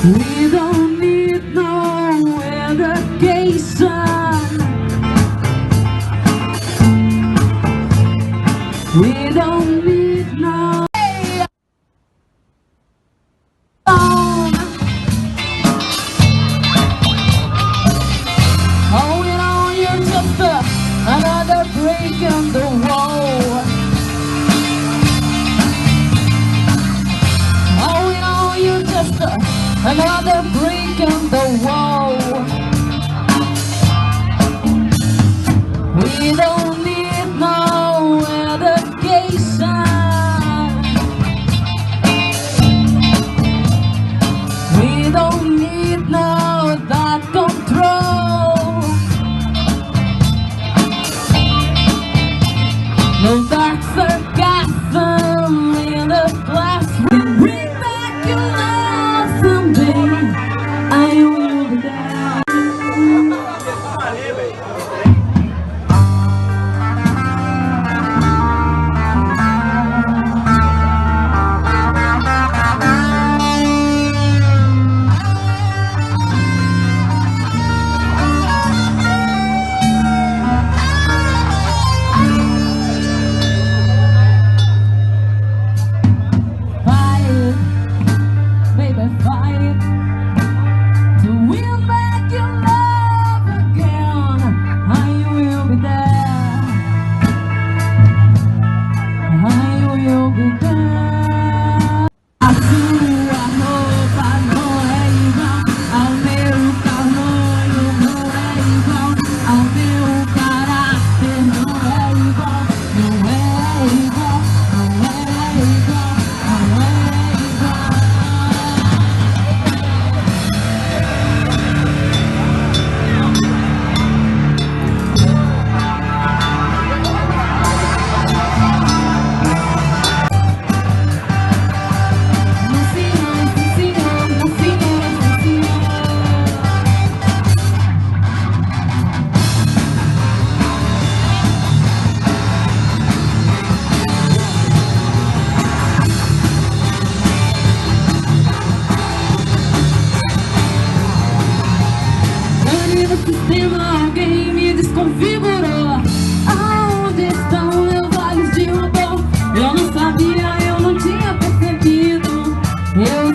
We don't need no education. We don't need no oh, you know, you're just another break in the wall. Oh, you know, you're just another break in the wall. We don't need no education. We don't need no that control. No dark sarcasm in the classroom. Bring back your love someday. I will be there. Fight to win back your love again. I will be there. I will be there. A sua roupa não é igual ao meu tamanho, não é igual ao meu caráter, não é igual, não é igual, não é igual, não é igual. No sistema alguém me desconfigurou. Aonde estão meus olhos de robô? Eu não sabia, eu não tinha percebido. Eu